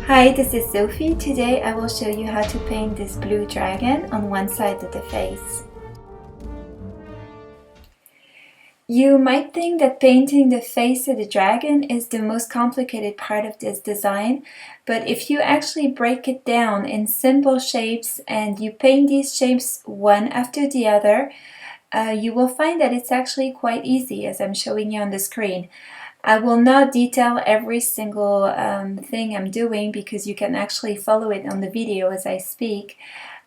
Hi, this is Sophie. Today I will show you how to paint this blue dragon on one side of the face. You might think that painting the face of the dragon is the most complicated part of this design, but if you actually break it down in simple shapes and you paint these shapes one after the other, you will find that it's actually quite easy, as I'm showing you on the screen. I will not detail every single thing I'm doing because you can actually follow it on the video as I speak.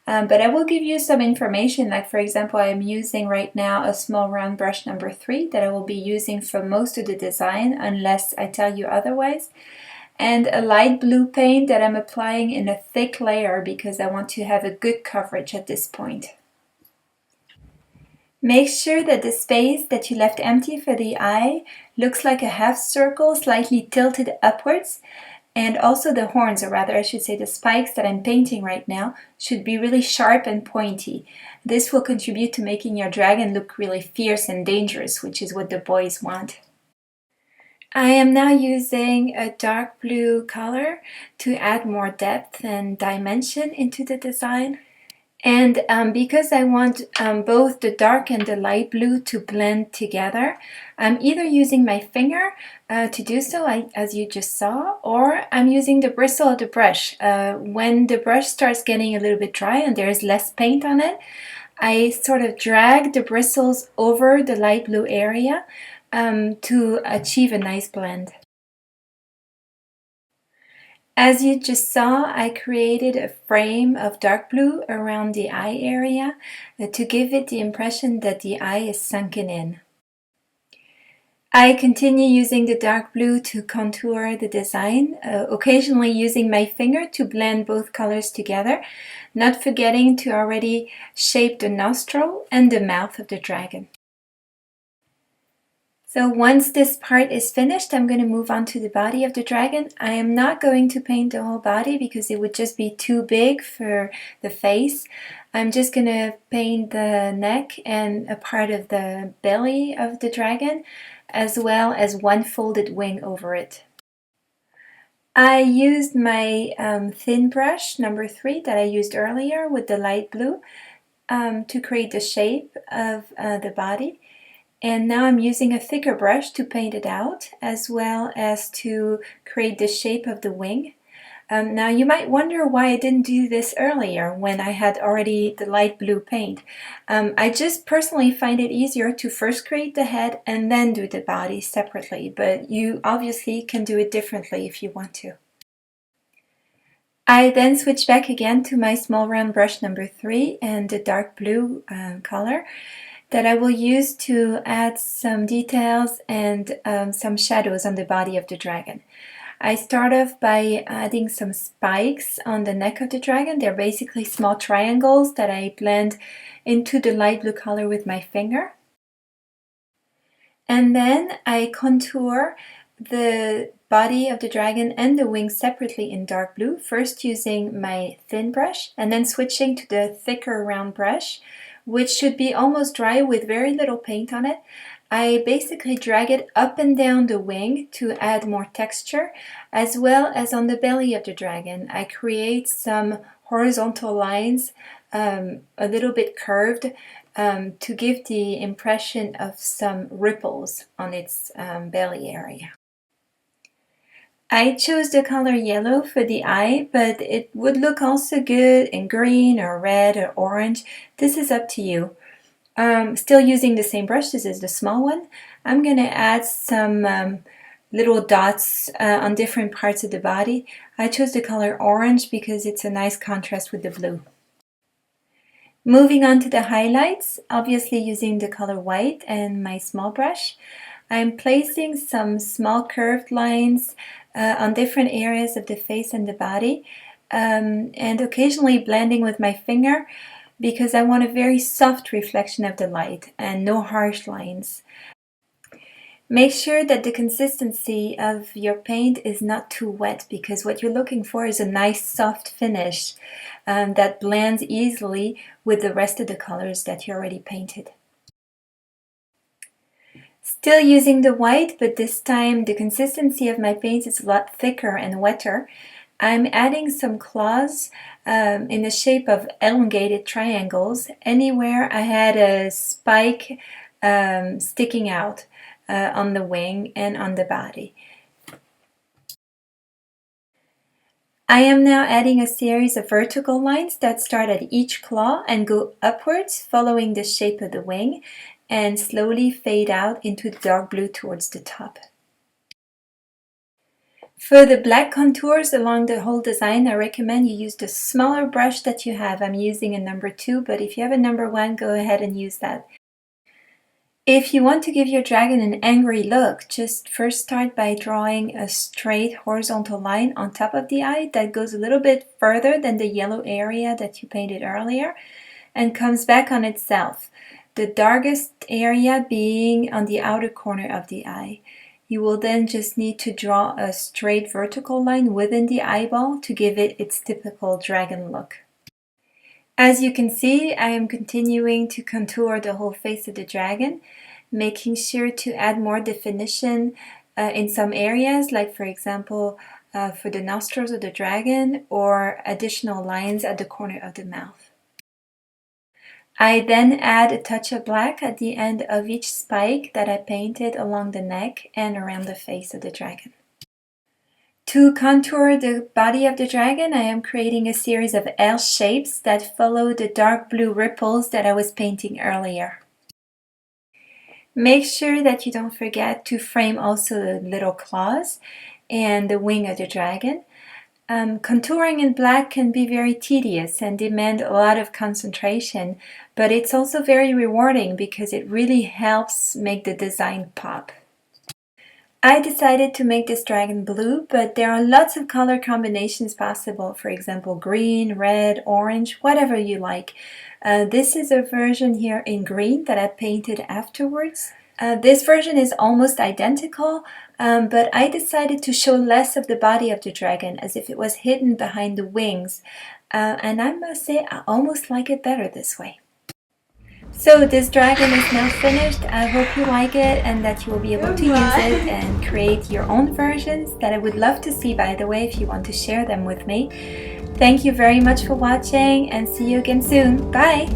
But I will give you some information, like for example, I'm using right now a small round brush number 3 that I will be using for most of the design unless I tell you otherwise. And a light blue paint that I'm applying in a thick layer because I want to have a good coverage at this point. Make sure that the space that you left empty for the eye looks like a half circle slightly tilted upwards, and also the horns, or rather I should say the spikes that I'm painting right now, should be really sharp and pointy. This will contribute to making your dragon look really fierce and dangerous, which is what the boys want. I am now using a dark blue color to add more depth and dimension into the design. And because I want both the dark and the light blue to blend together, I'm either using my finger to do so, as you just saw, or I'm using the bristle of the brush. When the brush starts getting a little bit dry and there is less paint on it, I sort of drag the bristles over the light blue area to achieve a nice blend. As you just saw, I created a frame of dark blue around the eye area to give it the impression that the eye is sunken in. I continue using the dark blue to contour the design, occasionally using my finger to blend both colors together, not forgetting to already shape the nostril and the mouth of the dragon. So once this part is finished, I'm going to move on to the body of the dragon. I am not going to paint the whole body because it would just be too big for the face. I'm just going to paint the neck and a part of the belly of the dragon, as well as one folded wing over it. I used my thin brush, number 3, that I used earlier with the light blue to create the shape of the body. And now I'm using a thicker brush to paint it out, as well as to create the shape of the wing. Now you might wonder why I didn't do this earlier when I had already the light blue paint. I just personally find it easier to first create the head and then do the body separately, but you obviously can do it differently if you want to. I then switch back again to my small round brush number 3 and the dark blue color that I will use to add some details and some shadows on the body of the dragon. I start off by adding some spikes on the neck of the dragon. They're basically small triangles that I blend into the light blue color with my finger. And then I contour the body of the dragon and the wings separately in dark blue, first using my thin brush and then switching to the thicker round brush, which should be almost dry with very little paint on it. I basically drag it up and down the wing to add more texture, as well as on the belly of the dragon. I create some horizontal lines, a little bit curved, to give the impression of some ripples on its belly area. I chose the color yellow for the eye, but it would look also good in green or red or orange. This is up to you. Still using the same brush, this is the small one. I'm going to add some little dots on different parts of the body. I chose the color orange because it's a nice contrast with the blue. Moving on to the highlights, obviously using the color white and my small brush. I'm placing some small curved lines on different areas of the face and the body, and occasionally blending with my finger because I want a very soft reflection of the light and no harsh lines. Make sure that the consistency of your paint is not too wet, because what you're looking for is a nice soft finish that blends easily with the rest of the colors that you already painted. Still using the white, but this time the consistency of my paint is a lot thicker and wetter. I'm adding some claws in the shape of elongated triangles anywhere I had a spike sticking out on the wing and on the body. I am now adding a series of vertical lines that start at each claw and go upwards, following the shape of the wing, and slowly fade out into the dark blue towards the top. For the black contours along the whole design, I recommend you use the smaller brush that you have. I'm using a number 2, but if you have a number 1, go ahead and use that. If you want to give your dragon an angry look, just first start by drawing a straight horizontal line on top of the eye that goes a little bit further than the yellow area that you painted earlier and comes back on itself, the darkest area being on the outer corner of the eye. You will then just need to draw a straight vertical line within the eyeball to give it its typical dragon look. As you can see, I am continuing to contour the whole face of the dragon, making sure to add more definition in some areas, like for example for the nostrils of the dragon, or additional lines at the corner of the mouth. I then add a touch of black at the end of each spike that I painted along the neck and around the face of the dragon. To contour the body of the dragon, I am creating a series of L shapes that follow the dark blue ripples that I was painting earlier. Make sure that you don't forget to frame also the little claws and the wing of the dragon. Contouring in black can be very tedious and demand a lot of concentration, but it's also very rewarding because it really helps make the design pop. I decided to make this dragon blue, but there are lots of color combinations possible. For example, green, red, orange, whatever you like. This is a version here in green that I painted afterwards. This version is almost identical, but I decided to show less of the body of the dragon as if it was hidden behind the wings. And I must say, I almost like it better this way. So this dragon is now finished. I hope you like it and that you will be able to use it and create your own versions that I would love to see, by the way, if you want to share them with me. Thank you very much for watching and see you again soon. Bye!